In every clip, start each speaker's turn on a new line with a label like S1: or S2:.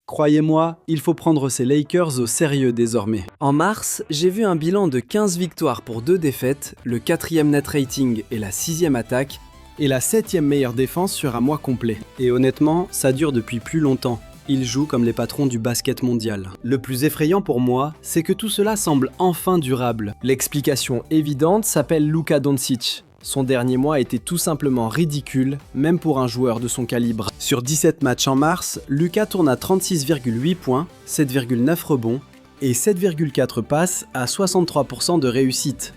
S1: Croyez-moi, il faut prendre ces Lakers au sérieux désormais. En mars, j'ai vu un bilan de 15 victoires pour 2 défaites, le 4e net rating et la 6e attaque, et la 7e meilleure défense sur un mois complet. Et honnêtement, ça dure depuis plus longtemps. Ils jouent comme les patrons du basket mondial. Le plus effrayant pour moi, c'est que tout cela semble enfin durable. L'explication évidente s'appelle Luka Doncic. Son dernier mois était tout simplement ridicule, même pour un joueur de son calibre. Sur 17 matchs en mars, Luka tourne à 36,8 points, 7,9 rebonds et 7,4 passes à 63% de réussite.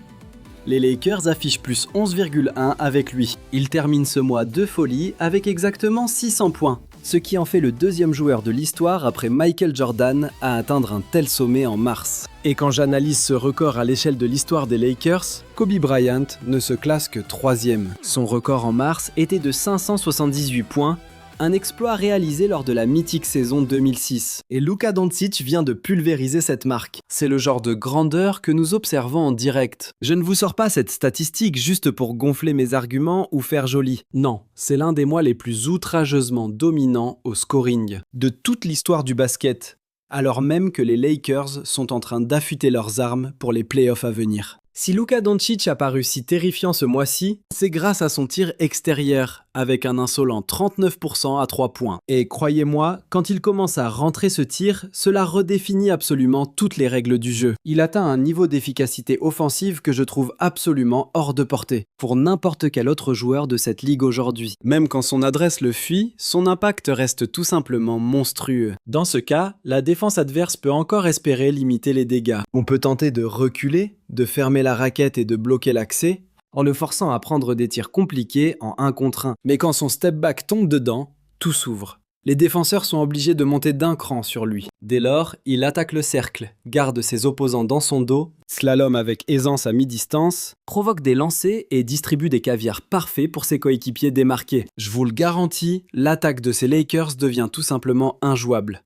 S1: Les Lakers affichent plus 11,1 avec lui. Il termine ce mois de folie avec exactement 600 points, ce qui en fait le deuxième joueur de l'histoire après Michael Jordan à atteindre un tel sommet en mars. Et quand j'analyse ce record à l'échelle de l'histoire des Lakers, Kobe Bryant ne se classe que 3e. Son record en mars était de 578 points, un exploit réalisé lors de la mythique saison 2006. Et Luka Doncic vient de pulvériser cette marque. C'est le genre de grandeur que nous observons en direct. Je ne vous sors pas cette statistique juste pour gonfler mes arguments ou faire joli. Non, c'est l'un des mois les plus outrageusement dominants au scoring de toute l'histoire du basket, alors même que les Lakers sont en train d'affûter leurs armes pour les playoffs à venir. Si Luka Doncic a paru si terrifiant ce mois-ci, c'est grâce à son tir extérieur, avec un insolent 39% à 3 points. Et croyez-moi, quand il commence à rentrer ce tir, cela redéfinit absolument toutes les règles du jeu. Il atteint un niveau d'efficacité offensive que je trouve absolument hors de portée, pour n'importe quel autre joueur de cette ligue aujourd'hui. Même quand son adresse le fuit, son impact reste tout simplement monstrueux. Dans ce cas, la défense adverse peut encore espérer limiter les dégâts. On peut tenter de reculer, de fermer la raquette et de bloquer l'accès, en le forçant à prendre des tirs compliqués en 1 contre 1. Mais quand son step back tombe dedans, tout s'ouvre. Les défenseurs sont obligés de monter d'un cran sur lui. Dès lors, il attaque le cercle, garde ses opposants dans son dos, slalom avec aisance à mi-distance, provoque des lancers et distribue des caviars parfaits pour ses coéquipiers démarqués. Je vous le garantis, l'attaque de ces Lakers devient tout simplement injouable.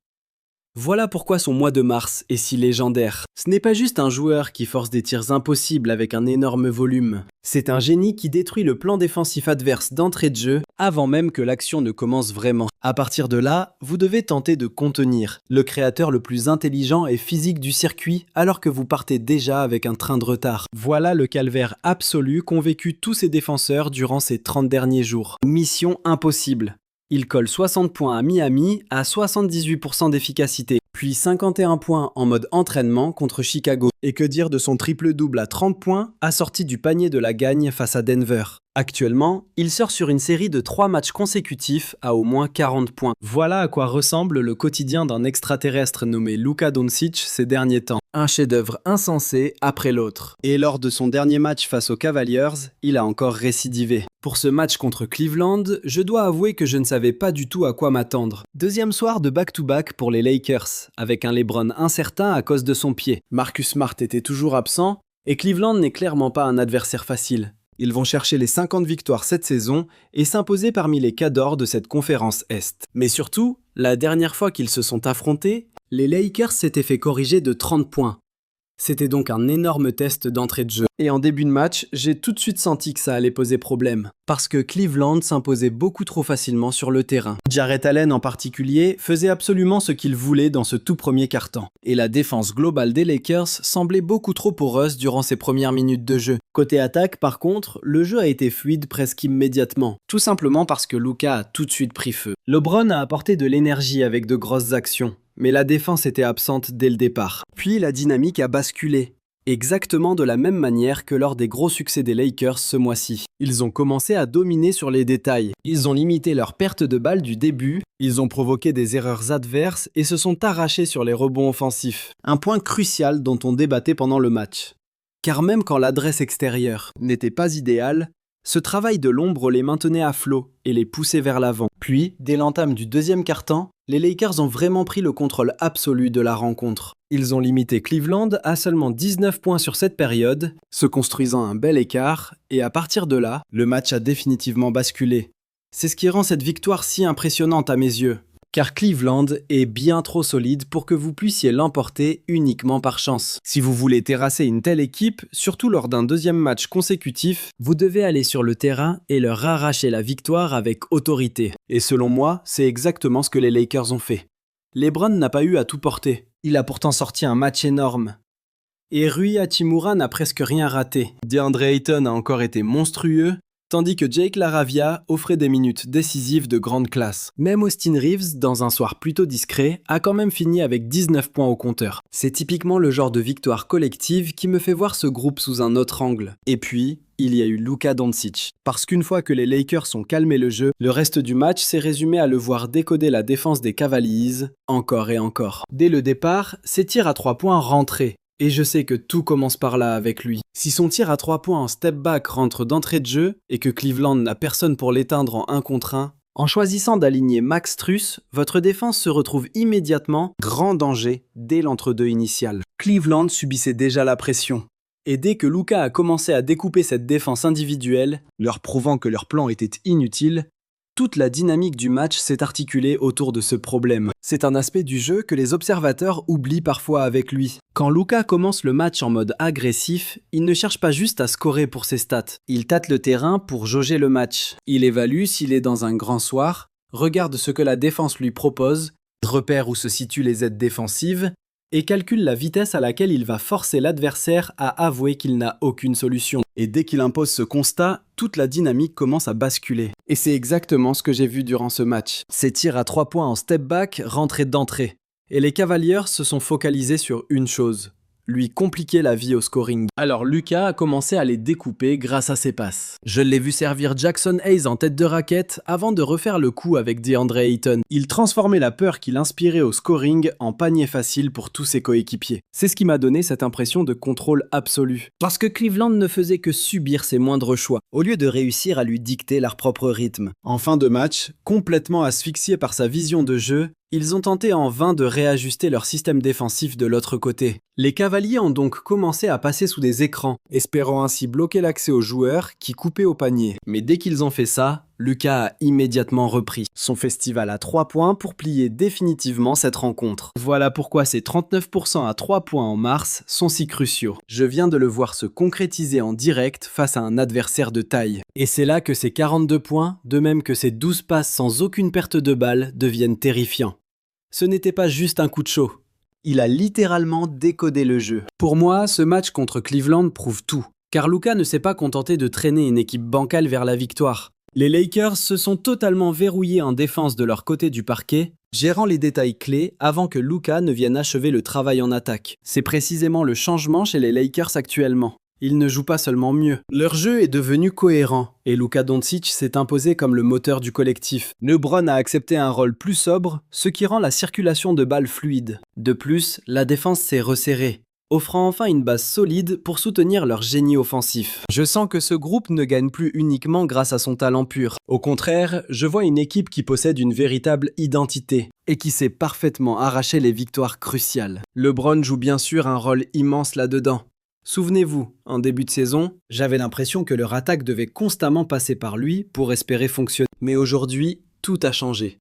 S1: Voilà pourquoi son mois de mars est si légendaire. Ce n'est pas juste un joueur qui force des tirs impossibles avec un énorme volume. C'est un génie qui détruit le plan défensif adverse d'entrée de jeu avant même que l'action ne commence vraiment. À partir de là, vous devez tenter de contenir le créateur le plus intelligent et physique du circuit alors que vous partez déjà avec un train de retard. Voilà le calvaire absolu qu'ont vécu tous ces défenseurs durant ces 30 derniers jours. Mission impossible. Il colle 60 points à Miami à 78% d'efficacité, puis 51 points en mode entraînement contre Chicago. Et que dire de son triple-double à 30 points, assorti du panier de la gagne face à Denver. Actuellement, il sort sur une série de 3 matchs consécutifs à au moins 40 points. Voilà à quoi ressemble le quotidien d'un extraterrestre nommé Luka Doncic ces derniers temps. Un chef-d'œuvre insensé après l'autre. Et lors de son dernier match face aux Cavaliers, il a encore récidivé. Pour ce match contre Cleveland, je dois avouer que je ne savais pas du tout à quoi m'attendre. Deuxième soir de back-to-back pour les Lakers, avec un LeBron incertain à cause de son pied. Marcus Smart était toujours absent, et Cleveland n'est clairement pas un adversaire facile. Ils vont chercher les 50 victoires cette saison et s'imposer parmi les cadors de cette conférence Est. Mais surtout, la dernière fois qu'ils se sont affrontés, les Lakers s'étaient fait corriger de 30 points. C'était donc un énorme test d'entrée de jeu. Et en début de match, j'ai tout de suite senti que ça allait poser problème. Parce que Cleveland s'imposait beaucoup trop facilement sur le terrain. Jarrett Allen en particulier faisait absolument ce qu'il voulait dans ce tout premier quart-temps. Et la défense globale des Lakers semblait beaucoup trop poreuse durant ces premières minutes de jeu. Côté attaque, par contre, le jeu a été fluide presque immédiatement. Tout simplement parce que Luka a tout de suite pris feu. LeBron a apporté de l'énergie avec de grosses actions. Mais la défense était absente dès le départ. Puis la dynamique a basculé. Exactement de la même manière que lors des gros succès des Lakers ce mois-ci. Ils ont commencé à dominer sur les détails. Ils ont limité leur perte de balles du début, ils ont provoqué des erreurs adverses et se sont arrachés sur les rebonds offensifs. Un point crucial dont on débattait pendant le match. Car même quand l'adresse extérieure n'était pas idéale, ce travail de l'ombre les maintenait à flot et les poussait vers l'avant. Puis, dès l'entame du deuxième quart-temps, les Lakers ont vraiment pris le contrôle absolu de la rencontre. Ils ont limité Cleveland à seulement 19 points sur cette période, se construisant un bel écart, et à partir de là, le match a définitivement basculé. C'est ce qui rend cette victoire si impressionnante à mes yeux. Car Cleveland est bien trop solide pour que vous puissiez l'emporter uniquement par chance. Si vous voulez terrasser une telle équipe, surtout lors d'un deuxième match consécutif, vous devez aller sur le terrain et leur arracher la victoire avec autorité. Et selon moi, c'est exactement ce que les Lakers ont fait. LeBron n'a pas eu à tout porter. Il a pourtant sorti un match énorme. Et Rui Hachimura n'a presque rien raté. DeAndre Ayton a encore été monstrueux, tandis que Jake LaRavia offrait des minutes décisives de grande classe. Même Austin Reeves, dans un soir plutôt discret, a quand même fini avec 19 points au compteur. C'est typiquement le genre de victoire collective qui me fait voir ce groupe sous un autre angle. Et puis, il y a eu Luka Doncic. Parce qu'une fois que les Lakers ont calmé le jeu, le reste du match s'est résumé à le voir décoder la défense des Cavaliers, encore et encore. Dès le départ, ses tirs à 3 points rentraient. Et je sais que tout commence par là avec lui. Si son tir à 3 points en step back rentre d'entrée de jeu et que Cleveland n'a personne pour l'éteindre en 1 contre 1, en choisissant d'aligner Max Strus, votre défense se retrouve immédiatement grand danger dès l'entre-deux initial. Cleveland subissait déjà la pression. Et dès que Luka a commencé à découper cette défense individuelle, leur prouvant que leur plan était inutile, toute la dynamique du match s'est articulée autour de ce problème. C'est un aspect du jeu que les observateurs oublient parfois avec lui. Quand Luka commence le match en mode agressif, il ne cherche pas juste à scorer pour ses stats. Il tâte le terrain pour jauger le match. Il évalue s'il est dans un grand soir, regarde ce que la défense lui propose, repère où se situent les aides défensives, et calcule la vitesse à laquelle il va forcer l'adversaire à avouer qu'il n'a aucune solution. Et dès qu'il impose ce constat, toute la dynamique commence à basculer. Et c'est exactement ce que j'ai vu durant ce match. Ces tirs à 3 points en step back rentraient d'entrée. Et les Cavaliers se sont focalisés sur une chose: lui compliquer la vie au scoring. Alors Luka a commencé à les découper grâce à ses passes. Je l'ai vu servir Jackson Hayes en tête de raquette avant de refaire le coup avec DeAndre Ayton. Il transformait la peur qu'il inspirait au scoring en panier facile pour tous ses coéquipiers. C'est ce qui m'a donné cette impression de contrôle absolu. Parce que Cleveland ne faisait que subir ses moindres choix, au lieu de réussir à lui dicter leur propre rythme. En fin de match, complètement asphyxiés par sa vision de jeu, ils ont tenté en vain de réajuster leur système défensif de l'autre côté. Les Cavaliers ont donc commencé à passer sous des écrans, espérant ainsi bloquer l'accès aux joueurs qui coupaient au panier. Mais dès qu'ils ont fait ça, Luka a immédiatement repris son festival à 3 points pour plier définitivement cette rencontre. Voilà pourquoi ces 39% à 3 points en mars sont si cruciaux. Je viens de le voir se concrétiser en direct face à un adversaire de taille. Et c'est là que ces 42 points, de même que ces 12 passes sans aucune perte de balle, deviennent terrifiants. Ce n'était pas juste un coup de chaud. Il a littéralement décodé le jeu. Pour moi, ce match contre Cleveland prouve tout. Car Luka ne s'est pas contenté de traîner une équipe bancale vers la victoire. Les Lakers se sont totalement verrouillés en défense de leur côté du parquet, gérant les détails clés avant que Luka ne vienne achever le travail en attaque. C'est précisément le changement chez les Lakers actuellement. Ils ne jouent pas seulement mieux. Leur jeu est devenu cohérent, et Luka Doncic s'est imposé comme le moteur du collectif. LeBron a accepté un rôle plus sobre, ce qui rend la circulation de balles fluide. De plus, la défense s'est resserrée, offrant enfin une base solide pour soutenir leur génie offensif. Je sens que ce groupe ne gagne plus uniquement grâce à son talent pur. Au contraire, je vois une équipe qui possède une véritable identité et qui sait parfaitement arracher les victoires cruciales. LeBron joue bien sûr un rôle immense là-dedans. Souvenez-vous, en début de saison, j'avais l'impression que leur attaque devait constamment passer par lui pour espérer fonctionner. Mais aujourd'hui, tout a changé.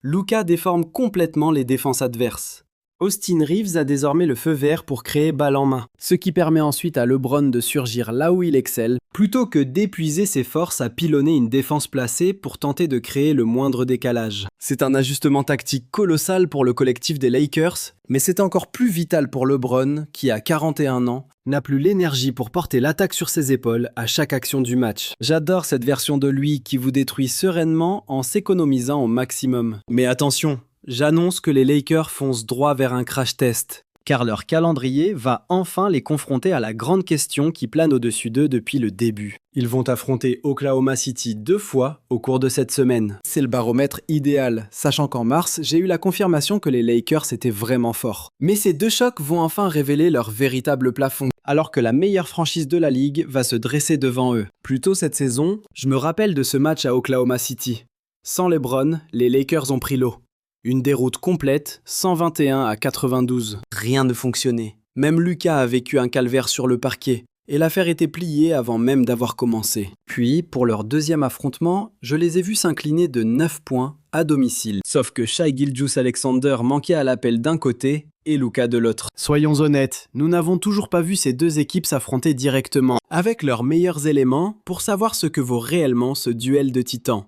S1: Luka déforme complètement les défenses adverses. Austin Reeves a désormais le feu vert pour créer balle en main, ce qui permet ensuite à LeBron de surgir là où il excelle, plutôt que d'épuiser ses forces à pilonner une défense placée pour tenter de créer le moindre décalage. C'est un ajustement tactique colossal pour le collectif des Lakers, mais c'est encore plus vital pour LeBron, qui à 41 ans, n'a plus l'énergie pour porter l'attaque sur ses épaules à chaque action du match. J'adore cette version de lui qui vous détruit sereinement en s'économisant au maximum. Mais attention, j'annonce que les Lakers foncent droit vers un crash test, car leur calendrier va enfin les confronter à la grande question qui plane au-dessus d'eux depuis le début. Ils vont affronter Oklahoma City 2 fois au cours de cette semaine. C'est le baromètre idéal, sachant qu'en mars, j'ai eu la confirmation que les Lakers étaient vraiment forts. Mais ces 2 chocs vont enfin révéler leur véritable plafond, alors que la meilleure franchise de la ligue va se dresser devant eux. Plus tôt cette saison, je me rappelle de ce match à Oklahoma City. Sans LeBron, les Lakers ont pris l'eau. Une déroute complète, 121 à 92. Rien ne fonctionnait. Même Luka a vécu un calvaire sur le parquet. Et l'affaire était pliée avant même d'avoir commencé. Puis, pour leur deuxième affrontement, je les ai vus s'incliner de 9 points à domicile. Sauf que Shai Gilgeous-Alexander manquait à l'appel d'un côté et Luka de l'autre. Soyons honnêtes, nous n'avons toujours pas vu ces 2 équipes s'affronter directement, avec leurs meilleurs éléments, pour savoir ce que vaut réellement ce duel de titans.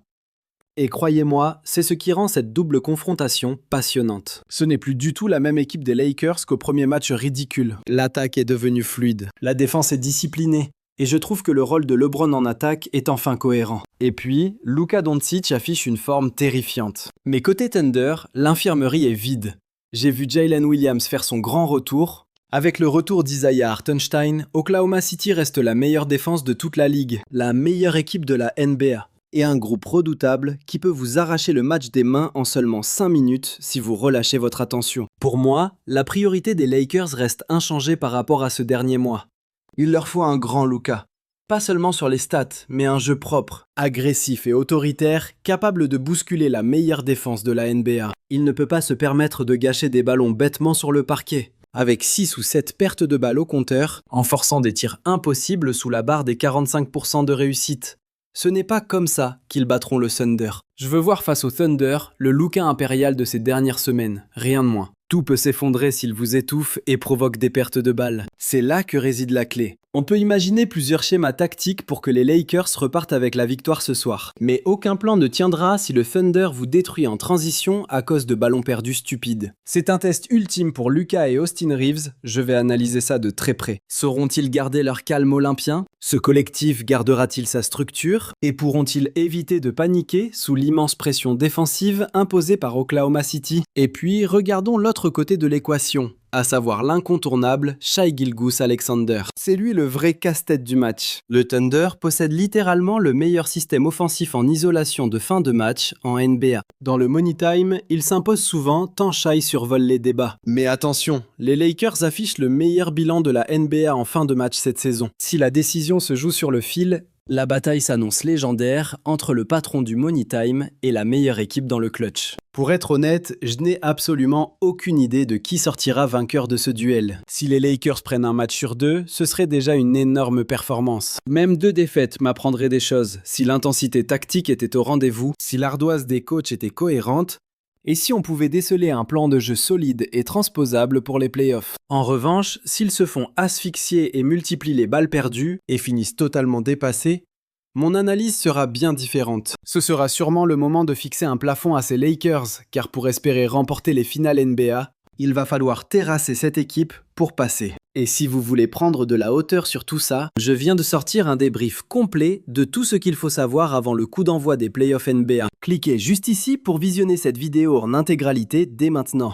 S1: Et croyez-moi, c'est ce qui rend cette double confrontation passionnante. Ce n'est plus du tout la même équipe des Lakers qu'au premier match ridicule. L'attaque est devenue fluide, la défense est disciplinée, et je trouve que le rôle de LeBron en attaque est enfin cohérent. Et puis, Luka Doncic affiche une forme terrifiante. Mais côté Thunder, l'infirmerie est vide. J'ai vu Jalen Williams faire son grand retour. Avec le retour d'Isaiah Hartenstein, Oklahoma City reste la meilleure défense de toute la ligue, la meilleure équipe de la NBA. Et un groupe redoutable qui peut vous arracher le match des mains en seulement 5 minutes si vous relâchez votre attention. Pour moi, la priorité des Lakers reste inchangée par rapport à ce dernier mois. Il leur faut un grand Luka. Pas seulement sur les stats, mais un jeu propre, agressif et autoritaire, capable de bousculer la meilleure défense de la NBA. Il ne peut pas se permettre de gâcher des ballons bêtement sur le parquet, avec 6 ou 7 pertes de balles au compteur, en forçant des tirs impossibles sous la barre des 45% de réussite. Ce n'est pas comme ça qu'ils battront le Thunder. Je veux voir face au Thunder le Luka impérial de ces dernières semaines, rien de moins. Tout peut s'effondrer s'il vous étouffe et provoque des pertes de balles. C'est là que réside la clé. On peut imaginer plusieurs schémas tactiques pour que les Lakers repartent avec la victoire ce soir. Mais aucun plan ne tiendra si le Thunder vous détruit en transition à cause de ballons perdus stupides. C'est un test ultime pour Luka et Austin Reeves, je vais analyser ça de très près. Sauront-ils garder leur calme olympien ? Ce collectif gardera-t-il sa structure ? Et pourront-ils éviter de paniquer sous l'immense pression défensive imposée par Oklahoma City ? Et puis, regardons l'autre côté de l'équation, à savoir l'incontournable Shai Gilgeous-Alexander. C'est lui le vrai casse-tête du match. Le Thunder possède littéralement le meilleur système offensif en isolation de fin de match en NBA. Dans le Money Time, il s'impose souvent tant Shai survole les débats. Mais attention, les Lakers affichent le meilleur bilan de la NBA en fin de match cette saison. Si la décision se joue sur le fil, la bataille s'annonce légendaire entre le patron du Money Time et la meilleure équipe dans le clutch. Pour être honnête, je n'ai absolument aucune idée de qui sortira vainqueur de ce duel. Si les Lakers prennent un match sur 2, ce serait déjà une énorme performance. Même 2 défaites m'apprendraient des choses, si l'intensité tactique était au rendez-vous, si l'ardoise des coachs était cohérente, et si on pouvait déceler un plan de jeu solide et transposable pour les playoffs. En revanche, s'ils se font asphyxier et multiplient les balles perdues et finissent totalement dépassés, mon analyse sera bien différente. Ce sera sûrement le moment de fixer un plafond à ces Lakers, car pour espérer remporter les finales NBA, il va falloir terrasser cette équipe pour passer. Et si vous voulez prendre de la hauteur sur tout ça, je viens de sortir un débrief complet de tout ce qu'il faut savoir avant le coup d'envoi des playoffs NBA. Cliquez juste ici pour visionner cette vidéo en intégralité dès maintenant.